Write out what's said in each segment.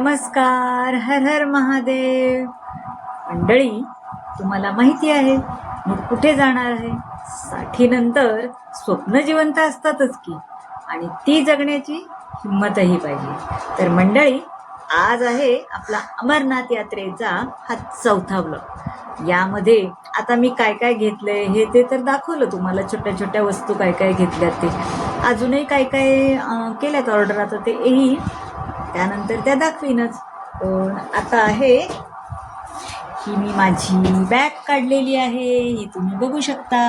नमस्कार. हर हर महादेव. मंडळी, तुम्हाला माहिती आहे मी कुठे जाणार आहे? साठीनंतर स्वप्न जिवंत असतातच की, आणि ती जगण्याची हिंमतही पाहिजे. तर मंडळी, आज आहे आपला अमरनाथ यात्रेचा हा 4था ब्लॉग. यामध्ये आता मी काय काय घेतलंय हे ते तर दाखवलं तुम्हाला, छोट्या छोट्या वस्तू काय काय घेतल्यात ते. अजूनही काय काय केल्यात ऑर्डर, आता ते येईल त्यानंतर त्या दाखवीनच. पण आता आहे ही मी माझी बॅग काढलेली आहे, ही तुम्ही बघू शकता.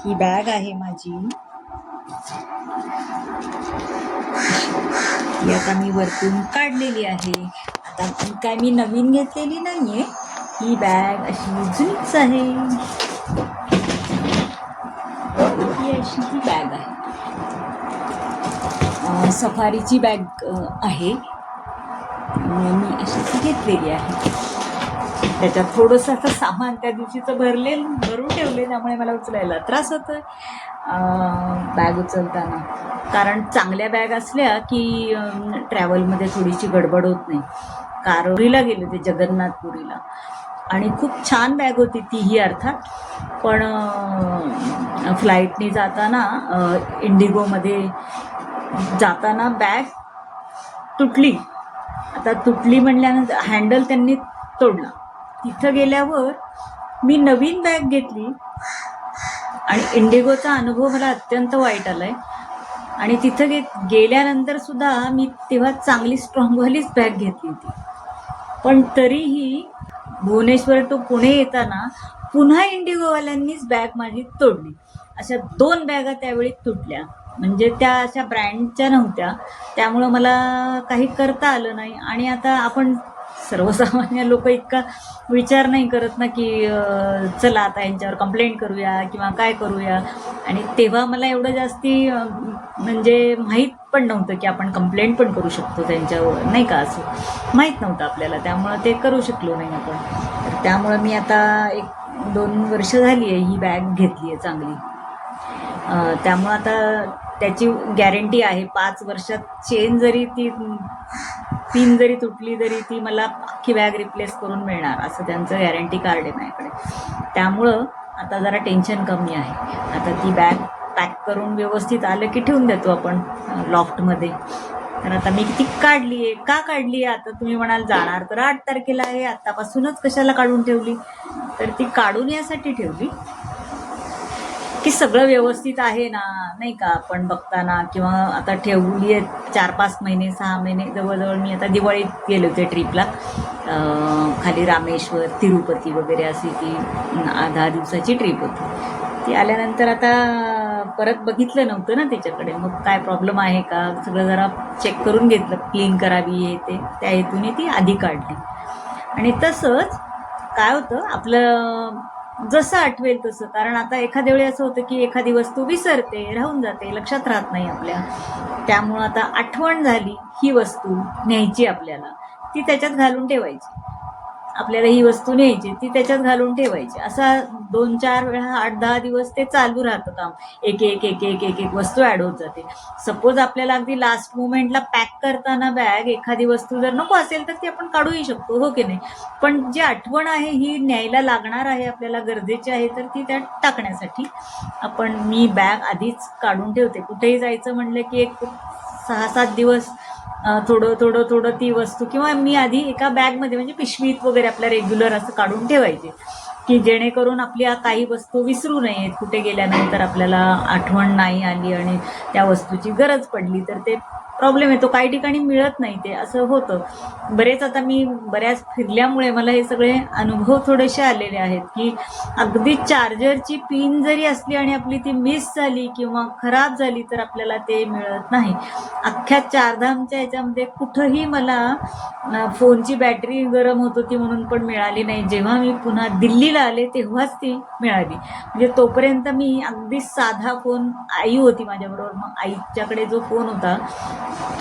ही बॅग आहे माझी. ती आता मी वरतून काढलेली आहे. आता काय मी नवीन घेतलेली नाहीये, ही बॅग अशी जुनीच आहे. ही अशी ही बॅग आहे, सफारीची बॅग आहे. मी अशी घेतलेली आहे. त्याच्यात थोडंसं असं सामान त्या दिवशीचं भरून ठेवले, त्यामुळे मला उचलायला त्रास होतोय बॅग उचलताना. कारण चांगल्या बॅग असल्या की ट्रॅव्हलमध्ये थोडीशी गडबड होत नाही. कारोरीला गेले होते, जगन्नाथपुरीला, आणि खूप छान बॅग होती तीही अर्थात. पण फ्लाईटनी जाताना इंडिगोमध्ये जाताना बॅग तुटली. आता तुटली म्हणल्यानंतर हँडल त्यांनी तोडला. तिथं गेल्यावर मी नवीन बॅग घेतली आणि इंडिगोचा अनुभव मला अत्यंत वाईट आलाय. आणि तिथं गेल्यानंतर सुद्धा मी तेव्हा चांगली स्ट्रॉंगवालीच बॅग घेतली होती, पण तरीही भुवनेश्वर टू पुणे येताना पुन्हा इंडिगोवाल्यांनीच बॅग माझी तोडली. अशा 2 बॅगा त्यावेळी तुटल्या. म्हणजे त्या अशा ब्रँडच्या नव्हत्या, त्यामुळं मला काही करता आलं नाही. आणि आता आपण सर्वसामान्य लोक इतका विचार नाही करत ना की चला आता यांच्यावर कंप्लेंट करूया किंवा काय करूया. आणि तेव्हा मला एवढं जास्ती म्हणजे माहीत पण नव्हतं की आपण कंप्लेंट पण करू शकतो त्यांच्यावर, नाही का, असं माहीत नव्हतं आपल्याला. त्यामुळं ते करू शकलो नाही आपण. तर त्यामुळं मी आता 1-2 वर्ष झाली आहे ही बॅग घेतली आहे चांगली. त्यामुळं आता त्याची गॅरंटी आहे 5 वर्षात. चेन जरी ती पिन जरी तुटली तरी ती मला अख्खी बॅग रिप्लेस करून मिळणार, असं त्यांचं गॅरंटी कार्ड आहे माझ्याकडे. त्यामुळं आता जरा टेन्शन कमी आहे. आता ती बॅग पॅक करून व्यवस्थित आलं की ठेवून देतो आपण लॉफ्टमध्ये. तर आता मी ती काढली आहे. का काढली आहे आता तुम्ही म्हणाल? जाणार तर 8 तारखेला आहे, आत्तापासूनच कशाला काढून ठेवली? तर ती काढून यासाठी ठेवली की सगळं व्यवस्थित आहे ना, नाही का, आपण बघताना. किंवा आता ठेवली आहे 4-5 महिने 6 महिने जवळजवळ. मी आता दिवाळीत गेले होते ट्रिपला, खाली रामेश्वर, तिरुपती वगैरे अशी ती 10 दिवसाची ट्रिप होती. ती आल्यानंतर आता परत बघितलं नव्हतं ना त्याच्याकडे. मग काय प्रॉब्लेम आहे का सगळं जरा चेक करून घेतलं, क्लीन करावी हे ते, त्या हेतूने ती आधी काढली. आणि तसंच काय होतं आपलं, जसं आठवेल तसं. कारण आता एखाद्या वेळी असं होतं की एखादी वस्तू विसरते, राहून जाते, लक्षात राहत नाही आपल्या. त्यामुळं आता आठवण झाली ही वस्तू न्यायची आपल्याला, ती त्याच्यात घालून ठेवायची. आपल्याला ही वस्तू न्यायची, ती त्याच्यात घालून ठेवायची. असा 2-4 वेळा 8-10 दिवस ते चालू राहतं काम. एक एक वस्तू ॲड होत जाते. सपोज आपल्याला अगदी लास्ट मोमेंटला पॅक करताना बॅग एखादी वस्तू जर नको असेल तर ती आपण काढूही शकतो, हो की नाही? पण जी आठवण आहे ही न्यायला लागणार आहे, आपल्याला गरजेची आहे, तर ती त्यात टाकण्यासाठी मी बॅग आधीच काढून ठेवते. कुठेही जायचं म्हणलं की एक 6-7 दिवस थोडं ती वस्तू, किंवा मी आधी एका बॅगमध्ये म्हणजे पिशवीत वगैरे आपल्या रेग्युलर असं काढून ठेवायचे, की जेणेकरून आपल्या काही वस्तू विसरू नयेत. कुठे गेल्यानंतर आपल्याला आठवण नाही आली आणि त्या वस्तूची गरज पडली तर ते प्रॉब्लेम येतो. काही ठिकाणी मिळत नाही, ते असं होतं. आता मी बऱ्याच फिरल्यामुळे मला हे सगळे अनुभव थोडेसे आलेले आहेत की अगदी चार्जरची पिन जरी असली आणि आपली ती मिस झाली किंवा खराब झाली तर आपल्याला ते मिळत नाही. अख्ख्या 4 धामच्या ह्याच्यामध्ये कुठंही मला फोनची बॅटरी गरम होत होती म्हणून पण मिळाली नाही. जेव्हा मी पुन्हा दिल्लीला आले तेव्हाच ती मिळाली. म्हणजे तोपर्यंत मी अगदी साधा फोन, आई होती माझ्याबरोबर, मग आईच्याकडे जो फोन होता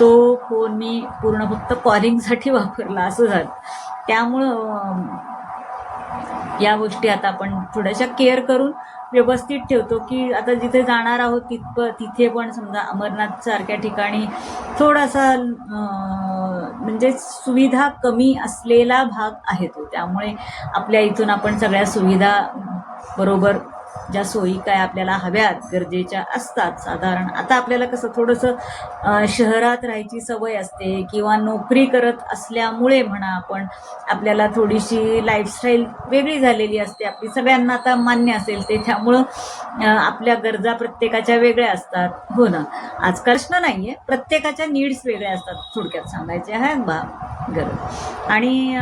तो फोन मी पूर्ण फक्त कॉलिंगसाठी वापरला, असं झालं. त्यामुळं या गोष्टी आता आपण थोड्याशा केअर करून व्यवस्थित ठेवतो की आता जिथे जाणार आहोत तिथे पण समजा अमरनाथसारख्या ठिकाणी थोडासा म्हणजे सुविधा कमी असलेला भाग आहे तो, त्यामुळे आपल्या इथून आपण सगळ्या सुविधा बरोबर ज्या सोयी काय आपल्याला हव्यात गरजेच्या असतात साधारण. आता आपल्याला कसं थोडंसं शहरात राहायची सवय असते किंवा नोकरी करत असल्यामुळे म्हणा आपण आपल्याला थोडीशी लाईफस्टाईल वेगळी झालेली असते आपली, सगळ्यांना आता मान्य असेल ते, त्यामुळं आपल्या गरजा प्रत्येकाच्या वेगळ्या असतात. हो ना, आज प्रश्न नाही आहे, प्रत्येकाच्या नीड्स वेगळ्या असतात थोडक्यात सांगायचे आहे गरज. आणि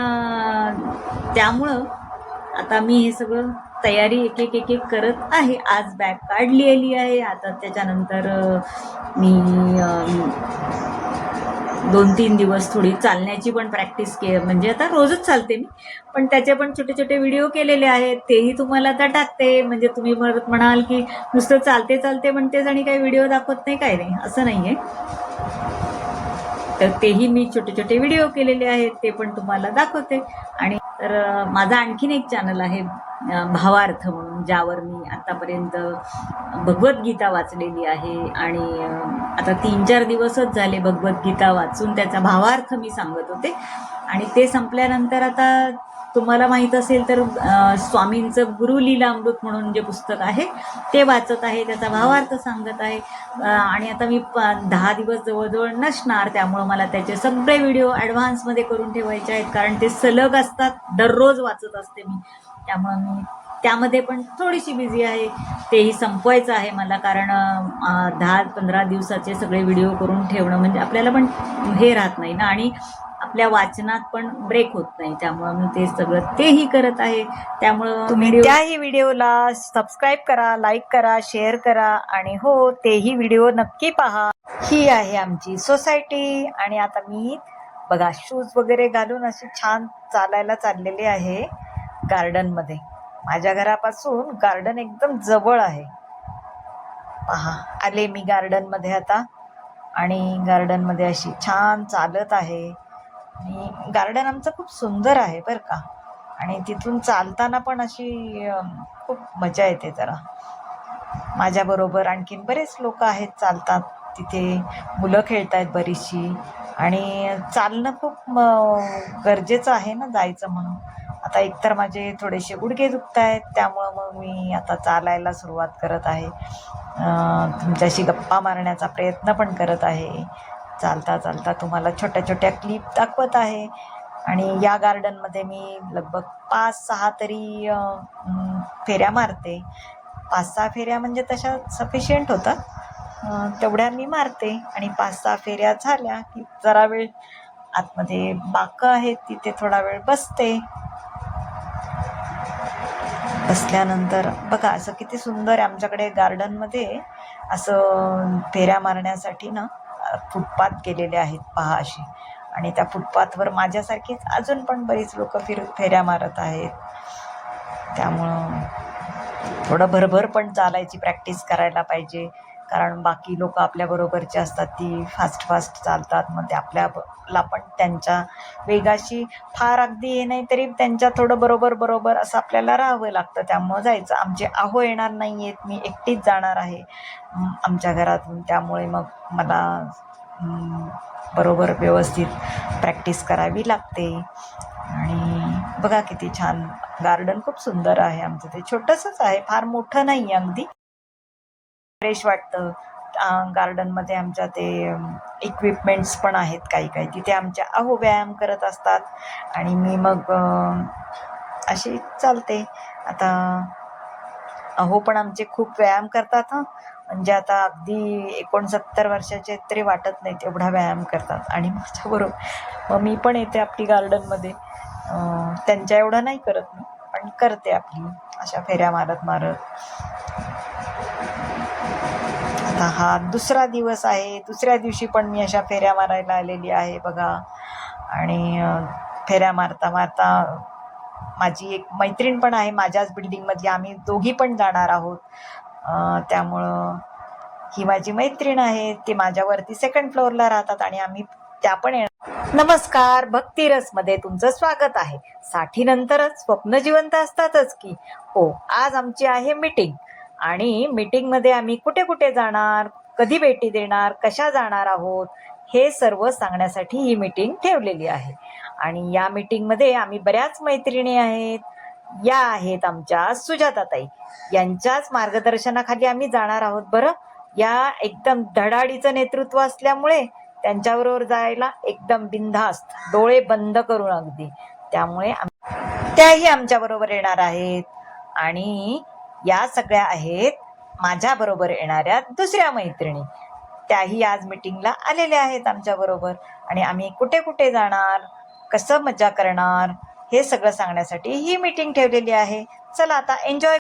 त्यामुळं आता मी हे सगळं तयारी एक एक करत आहे. आज बॅग काढलेली आहे. आता त्याच्यानंतर मी 2-3 दिवस थोडी चालण्याची पण प्रॅक्टिस म्हणजे आता रोजच चालते मी, पण त्याचे पण छोटे छोटे व्हिडिओ केलेले आहेत, तेही तुम्हाला आता टाकते. म्हणजे तुम्ही परत म्हणाल की नुसतं चालते चालते म्हणतेच आणि काही व्हिडिओ दाखवत नाही, काय नाही, असं नाही आहे. तर तेही मी छोटे छोटे व्हिडिओ केलेले आहेत, ते पण तुम्हाला दाखवते. आणि तर माझा आणखीन एक चॅनल आहे भावार्थ म्हणून, ज्यावर मी आतापर्यंत भगवद्गीता वाचलेली आहे. आणि आता 3-4 दिवसच झाले भगवद्गीता वाचून त्याचा भावार्थ मी सांगत होते. आणि ते संपल्यानंतर आता तुम्हाला माहीत असेल तर स्वामींचं गुरुलीलामृत म्हणून जे पुस्तक आहे ते वाचत आहे, त्याचा भावार्थ सांगत आहे. आणि आता मी 10 दिवस जवळजवळ नसणार, त्यामुळं मला त्याचे सगळे व्हिडिओ ॲडव्हान्समध्ये करून ठेवायचे आहेत, कारण ते सलग असतात, दररोज वाचत असते मी, त्यामुळं मी त्यामध्ये पण थोडीशी बिझी आहे. तेही संपवायचं आहे मला, कारण 10-15 दिवसाचे सगळे व्हिडिओ करून ठेवणं म्हणजे आपल्याला पण हे राहत नाही ना, आणि आपल्या वाचनात पण ब्रेक होत नाही, त्यामुळं मी ते सगळं तेही करत आहे. त्यामुळं तुम्ही त्याही व्हिडिओला सबस्क्राईब करा, लाईक करा, शेअर करा, आणि हो तेही व्हिडिओ नक्की पहा. ही आहे आमची सोसायटी. आणि आता मी बघा शूज वगैरे घालून अशी छान चालायला चाललेले आहे गार्डनमध्ये. माझ्या घरापासून गार्डन एकदम जवळ आहे. पहा, आले मी गार्डनमध्ये आता, आणि गार्डनमध्ये अशी छान चालत आहे. आणि गार्डन आमचं खूप सुंदर आहे बरं का, आणि तिथून चालताना पण अशी खूप मजा येते जरा. माझ्याबरोबर आणखीन बरेच लोक आहेत, चालतात तिथे, मुलं खेळत आहेत बरीचशी. आणि चालणं खूप गरजेचं आहे ना जायचं म्हणून. आता एकतर माझे थोडेसे गुडघे दुखत आहेत, त्यामुळं मग मी आता चालायला सुरुवात करत आहे. तुमच्याशी गप्पा मारण्याचा प्रयत्न पण करत आहे. चालता चालता तुम्हाला छोट्या छोट्या क्लिप दाखवत आहे. आणि या गार्डनमध्ये मी लगभग 5-6 तरी फेऱ्या मारते. 5-6 फेऱ्या म्हणजे तशा सफिशियंट होतात, तेवढ्या मी मारते. आणि 5-6 फेऱ्या झाल्या की जरा वेळ आतमध्ये बाकं आहेत तिथे थोडा वेळ बसते. बसल्यानंतर बघा असं किती सुंदर आहे आमच्याकडे गार्डनमध्ये, असं फेऱ्या मारण्यासाठी ना फुटपाथ केलेले आहेत पहा अशी. आणि त्या फुटपाथवर माझ्यासारखीच अजून पण बरीच लोक फेऱ्या मारत आहेत. त्यामुळं थोडं भरभर पण चालायची प्रॅक्टिस करायला पाहिजे, कारण बाकी लोक आपल्याबरोबरचे असतात ती फास्ट चालतात, मग ते आपल्याला पण त्यांच्या वेगाशी फार अगदी हे नाही तरी त्यांच्या थोडं बरोबर असं आपल्याला राहावं लागतं. त्यामुळं जायचं. आमचे आहो येणार नाही आहेत, मी एकटीच जाणार आहे आमच्या घरातून, त्यामुळे मग मला बरोबर व्यवस्थित प्रॅक्टिस करावी लागते. आणि बघा किती छान गार्डन, खूप सुंदर आहे आमचं. ते छोटंसंच आहे, फार मोठं नाही, अगदी फ्रेश वाटतं. गार्डनमध्ये आमच्या ते इक्विपमेंट्स पण आहेत काही तिथे आमच्या अहो व्यायाम करत असतात, आणि मी मग अशी चालते. आता अहो पण आमचे खूप व्यायाम करतात हां, म्हणजे आता अगदी 69 वर्षाचे तरी वाटत नाहीत, एवढा व्यायाम करतात. आणि माझ्याबरोबर मग मी पण येते आपली गार्डनमध्ये. त्यांच्या एवढं नाही करत मी, पण करते आपली अशा फेऱ्या मारत. आता हा दुसरा दिवस आहे. दुसऱ्या दिवशी पण मी अशा फेऱ्या मारायला आलेली आहे बघा. आणि फेऱ्या मारता माझी एक मैत्रीण पण आहे माझ्याच बिल्डिंगमधली, आम्ही दोघी पण जाणार आहोत. त्यामुळं ही माझी मैत्रीण आहे, ती माझ्यावरती 2nd फ्लोअरला राहतात, आणि त्या पण येणार. नमस्कार, भक्तिरसमध्ये तुमचं स्वागत आहे. 60 नंतरच स्वप्न जिवंत असतातच की. हो, आज आमची आहे मीटिंग. आणि मीटिंगमध्ये आम्ही कुठे कुठे जाणार, कधी भेटी देणार, कशा जाणार आहोत, हे सर्व सांगण्यासाठी ही मीटिंग ठेवलेली आहे. आणि या मीटिंगमध्ये आम्ही बऱ्याच मैत्रिणी आहेत. या आहेत आमच्या सुजाताताई, यांच्याच मार्गदर्शनाखाली आम्ही जाणार आहोत. बरं, या एकदम धडाडीचं नेतृत्व असल्यामुळे त्यांच्याबरोबर जायला एकदम बिनधास्त, डोळे बंद करून अगदी. त्यामुळे त्याही आमच्याबरोबर येणार आहेत. आणि या सगळ्या आहेत माझ्याबरोबर येणाऱ्या दुसऱ्या मैत्रिणी, त्याही आज मीटिंगला आलेल्या आहेत आमच्याबरोबर. आणि आम्ही कुठे कुठे जाणार, कसं मजा करणार, हे सगळं सांगण्यासाठी ही मीटिंग ठेवलेली आहे. चला आता एन्जॉय